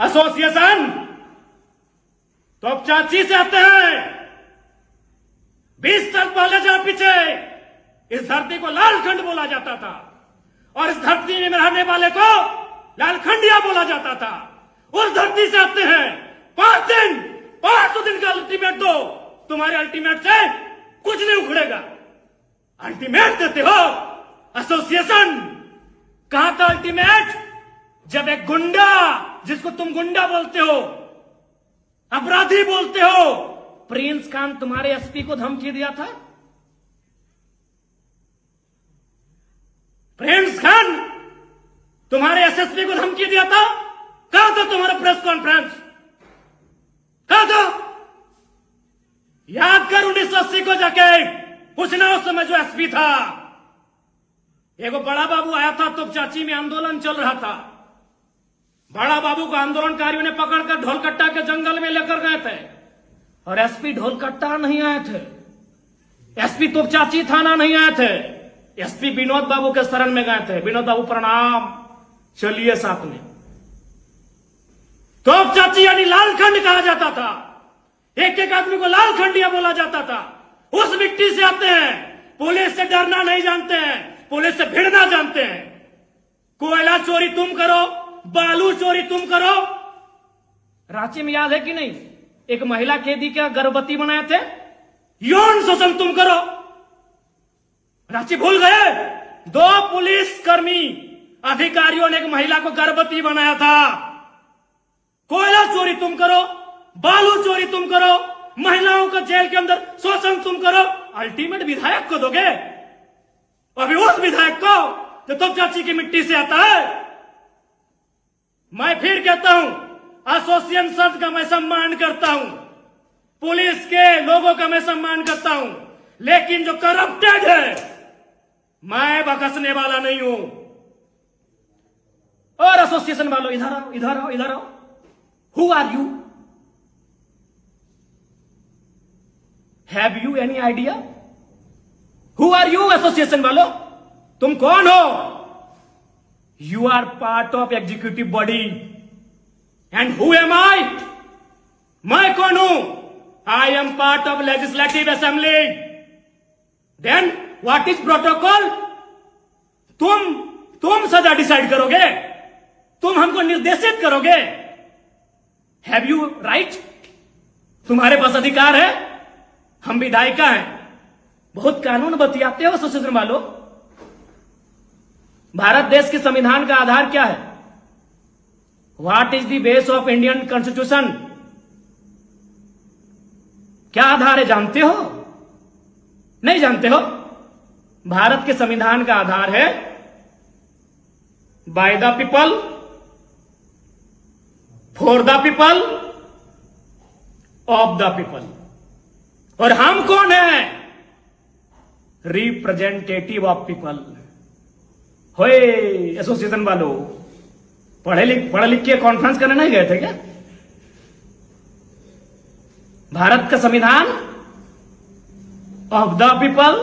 Association तो अब चाची से आते हैं। 20 साल पहले जहां पीछे इस धरती को लालखंड बोला जाता था और इस धरती में रहने वाले को लालखंडिया बोला जाता था, उस धरती से आते हैं। 500 दिन का अल्टीमेट दो, तुम्हारे अल्टीमेट से कुछ नहीं उखड़ेगा। अल्टीमेट देते हो एसोसिएशन। कहां था अल्टीमेट? जब एक गुंडा, जिसको तुम गुंडा बोलते हो, अपराधी बोलते हो, प्रिंस खान तुम्हारे एसपी को धमकी दिया था। प्रिंस खान तुम्हारे एसएसपी को धमकी दिया था। कहां था तुम्हारा प्रेस कॉन्फ्रेंस? कहां था? याद कर 1980 को जाके पूछना, उस समय जो एसपी था। एगो बड़ा बाबू आया था तो चाची में आंदोलन चल रहा था। बड़ा बाबू को आंदोलनकारियों ने पकड़कर ढोलकट्टा के जंगल में लेकर गए थे और एसपी ढोलकट्टा नहीं आए थे, एसपी तोपचाची थाना नहीं आए थे, एसपी विनोद बाबू के शरण में गए थे। विनोद बाबू प्रणाम, चलिए साथ में। तोपचाची यानी लालखंड कहा जाता था। एक एक आदमी को लालखंडिया बोला जाता था। उस मिट्टी से आते हैं। पुलिस से डरना नहीं जानते हैं, पुलिस से भिड़ना जानते हैं। कोयला चोरी तुम करो, बालू चोरी तुम करो। रांची में याद है कि नहीं, एक महिला कैदी क्या गर्भवती बनाए थे? यौन शोषण तुम करो। रांची भूल गए? 2 पुलिस कर्मी अधिकारियों ने एक महिला को गर्भवती बनाया था। कोयला चोरी तुम करो, बालू चोरी तुम करो, महिलाओं का जेल के अंदर शोषण तुम करो। अल्टीमेट विधायक को दोगे? अभी उस विधायक को जो तुम चाची की मिट्टी से आता है। मैं फिर कहता हूं, एसोसिएशन का मैं सम्मान करता हूं, पुलिस के लोगों का मैं सम्मान करता हूं, लेकिन जो करप्टेड है मैं बकसने वाला नहीं हूं। और एसोसिएशन वालों, इधर आओ, इधर आओ, इधर आओ। Who are you? Have you any idea? Who are you association वालों? तुम कौन हो? You are part of executive body and who am I? मैं कौन हूं? I am part of legislative assembly. Then what is protocol? तुम सजा decide करोगे, तुम हमको निर्देशित करोगे। Have you right? तुम्हारे पास अधिकार है। हम विधायिका हैं। बहुत कानून बतियाते हो एसोसिएशन वालों। भारत देश के संविधान का आधार क्या है? What is the base of Indian constitution? क्या आधार है, जानते हो? नहीं जानते हो? भारत के संविधान का आधार है by the people, for the people, of the people. और हम कौन है? Representative of people. होए एसोसिएशन वालों, पढ़े लिख के कॉन्फ्रेंस करने नहीं गए थे क्या? भारत का संविधान of the people,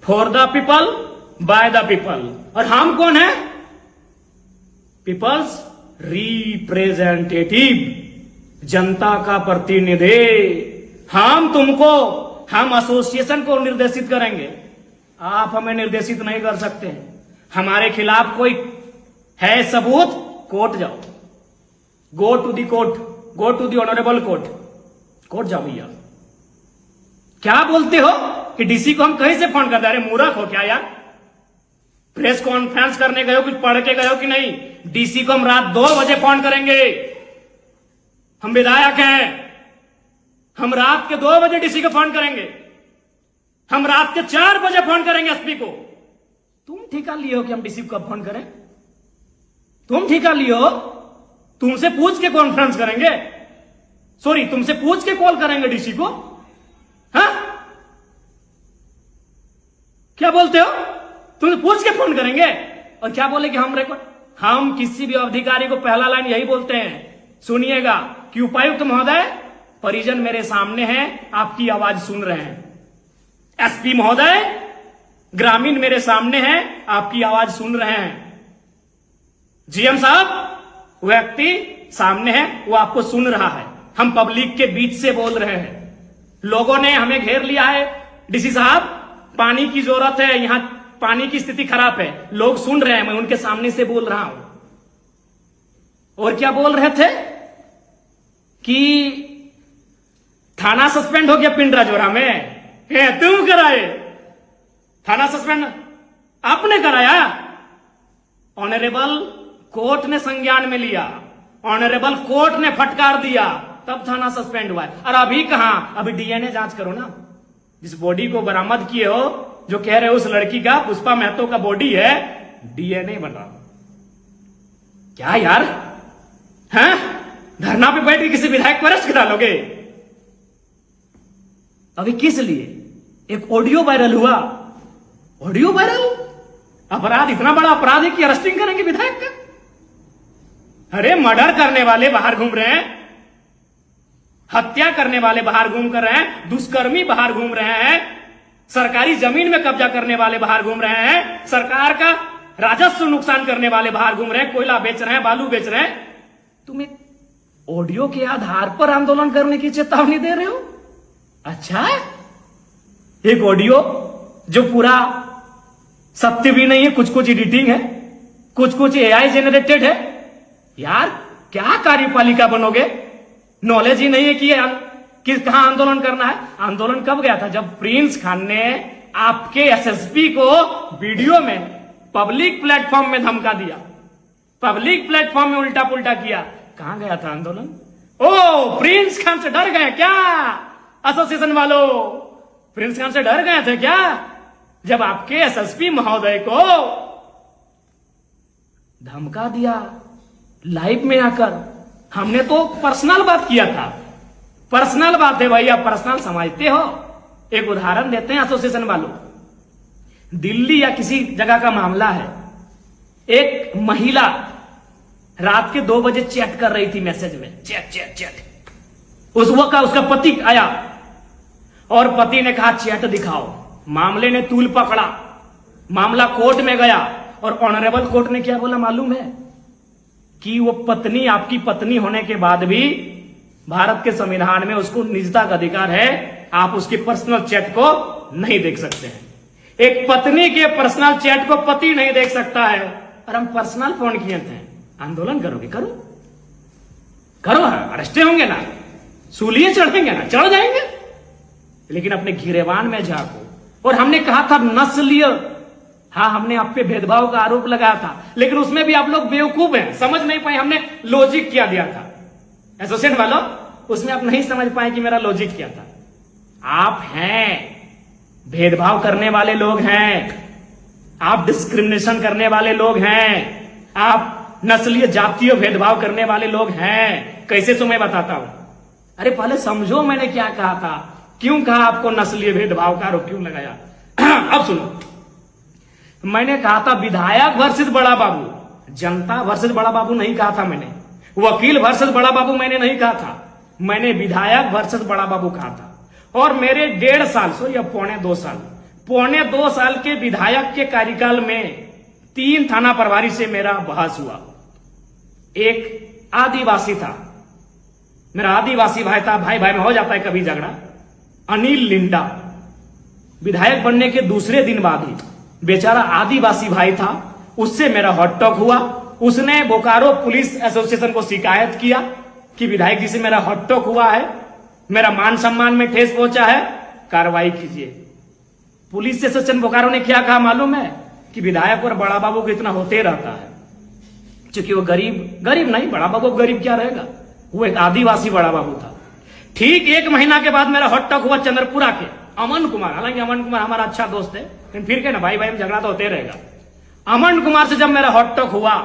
for the people, by the people. और हम कौन है? पीपल्स रिप्रेजेंटेटिव, जनता का प्रतिनिधि। हम एसोसिएशन को निर्देशित करेंगे, आप हमें निर्देशित नहीं कर सकते हैं। हमारे खिलाफ कोई है सबूत, कोर्ट जाओ, go to the court, go to the honourable court, court जाओ भैया। क्या बोलते हो कि डीसी को हम कहीं से फोन कर दे? अरे मूर्ख हो क्या यार? प्रेस कॉन्फ्रेंस करने गए हो, कुछ पढ़ के गए हो कि नहीं? डीसी को हम रात 2 बजे फोन करेंगे। हम विधायक हैं, हम रात के 2 बजे डीसी को फोन करेंगे, हम रात के 4 बजे फोन करेंगे एसपी को। तुम ठेका लिए हो कि हम डीसी को कब फोन करें? तुम ठेका लिए हो? तुमसे पूछ के कॉन्फ्रेंस करेंगे, सॉरी तुमसे पूछ के कॉल करेंगे डीसी को? हाँ, क्या बोलते हो? तुमसे पूछ के फोन करेंगे और क्या बोले कि हम किसी भी अधिकारी को पहला लाइन यही बोलते हैं, सुनिएगा कि उपायुक्त महोदय, परिजन मेरे सामने हैं, आपकी आवाज सुन रहे हैं। एसपी महोदय, ग्रामीण मेरे सामने हैं, आपकी आवाज सुन रहे हैं। जीएम साहब, व्यक्ति सामने है, वो आपको सुन रहा है। हम पब्लिक के बीच से बोल रहे हैं। लोगों ने हमें घेर लिया है, डीसी साहब पानी की जरूरत है, यहां पानी की स्थिति खराब है। लोग सुन रहे हैं, मैं उनके सामने से बोल रहा हूं। और क्या बोल रहे थे कि थाना सस्पेंड हो गया पिंडराजोरा में। तुम कराए थाना सस्पेंड? आपने कराया? ऑनरेबल कोर्ट ने संज्ञान में लिया, ऑनरेबल कोर्ट ने फटकार दिया, तब थाना सस्पेंड हुआ है। और अभी कहां? अभी डीएनए जांच करो ना। जिस बॉडी को बरामद किए हो, जो कह रहे हो उस लड़की का, पुष्पा महतो का बॉडी है, डीएनए बना। क्या यार, हैं? धरना पे बैठ के किसी विधायक को अरेस्ट करा लोगे? अभी किस लिए? एक ऑडियो वायरल हुआ। Audio viral? अपराध इतना बड़ा अपराध है कि अरेस्टिंग करेंगे विधायक का? अरे मर्डर करने वाले बाहर घूम रहे हैं, हत्या करने वाले बाहर घूम कर रहे हैं, दुष्कर्मी बाहर घूम रहे हैं, सरकारी जमीन में कब्जा करने वाले बाहर घूम रहे हैं, सरकार का राजस्व नुकसान करने वाले बाहर घूम रहे हैं, कोयला बेच रहे हैं, बालू बेच रहे हैं। तुम एक ऑडियो के आधार पर आंदोलन करने की चेतावनी दे रहे हो? अच्छा, एक ऑडियो जो पूरा सत्य भी नहीं है, कुछ कुछ एडिटिंग है, कुछ कुछ एआई जेनरेटेड है। यार क्या कार्यपालिका बनोगे? नॉलेज ही नहीं है कि कहां आंदोलन करना है। आंदोलन कब गया था? जब प्रिंस खान ने आपके एसएसपी को वीडियो में पब्लिक प्लेटफॉर्म में धमका दिया, पब्लिक प्लेटफॉर्म में उल्टा पुल्टा किया। कहां गया था आंदोलन? ओ, प्रिंस खान से डर गए क्या एसोसिएशन वालों? प्रिंस खान से डर गए थे क्या जब आपके एसएसपी महोदय को धमका दिया लाइव में आकर? हमने तो पर्सनल बात किया था। पर्सनल बात है भाई, आप पर्सनल समझते हो। एक उदाहरण देते हैं एसोसिएशन वालों। दिल्ली या किसी जगह का मामला है, एक महिला रात के 2 बजे चैट कर रही थी, मैसेज में चैट। उसका पति आया और पति ने कहा चैट दिखाओ। मामले ने तूल पकड़ा, मामला कोर्ट में गया और ऑनरेबल कोर्ट ने क्या बोला मालूम है? कि वो पत्नी, आपकी पत्नी होने के बाद भी भारत के संविधान में उसको निजता का अधिकार है, आप उसके पर्सनल चैट को नहीं देख सकते हैं। एक पत्नी के पर्सनल चैट को पति नहीं देख सकता है। और हम पर्सनल फोन किए थे। आंदोलन करोगे? करो, अरेस्टे होंगे ना, सूलिए चढ़ेंगे ना, चढ़ जाएंगे, लेकिन अपने गिरेबान में झांको। और हमने कहा था नस्लीय, हाँ हमने आप पे भेदभाव का आरोप लगाया था, लेकिन उसमें भी आप लोग बेवकूफ हैं, समझ नहीं पाए। हमने लॉजिक क्या दिया था एसोसिएशन वालों, उसमें आप नहीं समझ पाए कि मेरा लॉजिक क्या था। आप हैं भेदभाव करने वाले लोग हैं, आप डिस्क्रिमिनेशन करने वाले लोग हैं, आप नस्लीय जातीय भेदभाव करने वाले लोग हैं। कैसे तो मैं बताता हूं। अरे पहले समझो मैंने क्या कहा था, क्यों कहा आपको नस्लीय भेदभाव का आरोप क्यों लगाया। अब सुनो, मैंने कहा था विधायक वर्सेस बड़ा बाबू, जनता वर्सेस बड़ा बाबू नहीं कहा था मैंने, वकील वर्सेस बड़ा बाबू मैंने नहीं कहा था, मैंने विधायक वर्सेस बड़ा बाबू कहा था। और मेरे 1.5 साल सो या पौने 2 साल के विधायक के कार्यकाल में 3 थाना प्रभारी से मेरा बहस हुआ। एक आदिवासी था, मेरा आदिवासी भाई था, भाई में हो जाता है कभी झगड़ा, अनिल लिंडा, विधायक बनने के दूसरे दिन बाद ही बेचारा आदिवासी भाई था, उससे मेरा हॉट टॉक हुआ। उसने बोकारो पुलिस एसोसिएशन को शिकायत किया कि विधायक जी से मेरा हॉट टॉक हुआ है, मेरा मान सम्मान में ठेस पहुंचा है, कार्रवाई कीजिए। पुलिस एसोसिएशन बोकारो ने क्या कहा मालूम है? कि विधायक और बड़ा बाबू को इतना होते रहता है, क्योंकि वो गरीब नहीं, बड़ा बाबू गरीब क्या रहेगा, वो एक आदिवासी बड़ा बाबू था। ठीक 1 महीना के बाद मेरा हॉट टॉक हुआ चंद्रपुरा के अमन कुमार, हालांकि अमन कुमार हमारा अच्छा दोस्त है, लेकिन फिर क्या ना, भाई में झगड़ा तो होते रहेगा। अमन कुमार से जब मेरा हॉट टॉक हुआ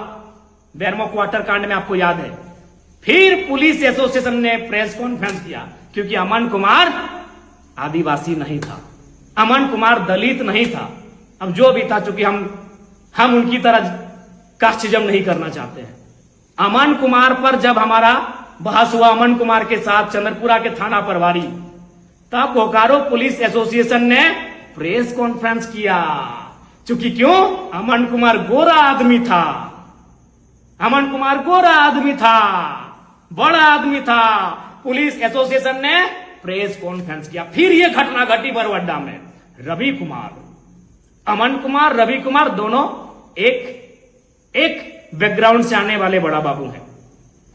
बेरमो क्वार्टर कांड में, आपको याद है, फिर पुलिस एसोसिएशन ने प्रेस कॉन्फ्रेंस किया, क्योंकि अमन कुमार आदिवासी नहीं था, अमन कुमार दलित नहीं था। अब जो भी था, चूंकि हम उनकी तरह कास्टिज्म नहीं करना चाहते हैं। अमन कुमार पर जब हमारा बहस हुआ, अमन कुमार के साथ चंद्रपुरा के थाना प्रभारी, तब बोकारो पुलिस एसोसिएशन ने प्रेस कॉन्फ्रेंस किया। चूंकि क्यों? अमन कुमार गोरा आदमी था, अमन कुमार गोरा आदमी था, बड़ा आदमी था। पुलिस एसोसिएशन ने प्रेस कॉन्फ्रेंस किया। फिर ये घटना घटी बरवड्डा में। रवि कुमार, अमन कुमार, रवि कुमार दोनों एक बैकग्राउंड से आने वाले बड़ा बाबू हैं।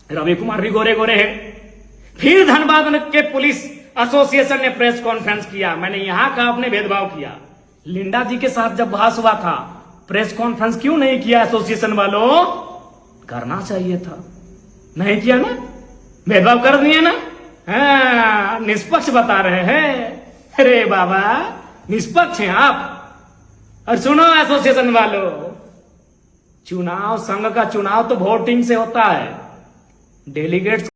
रवि कुमार भी गोरे गोरे हैं। फिर धनबाद के पुलिस एसोसिएशन ने प्रेस कॉन्फ्रेंस किया। मैंने यहां का आपने भेदभाव किया। लिंडा जी के साथ जब बहस हुआ था, प्रेस कॉन्फ्रेंस क्यों नहीं किया एसोसिएशन वालों? करना चाहिए था, नहीं किया ना, भेदभाव कर दिए ना। हाँ, निष्पक्ष बता रहे हैं। अरे बाबा, निष्पक्ष हैं आप। और सुनो एसोसिएशन वालों, चुनाव, संघ का चुनाव तो वोटिंग से होता है। डेलीगेट्स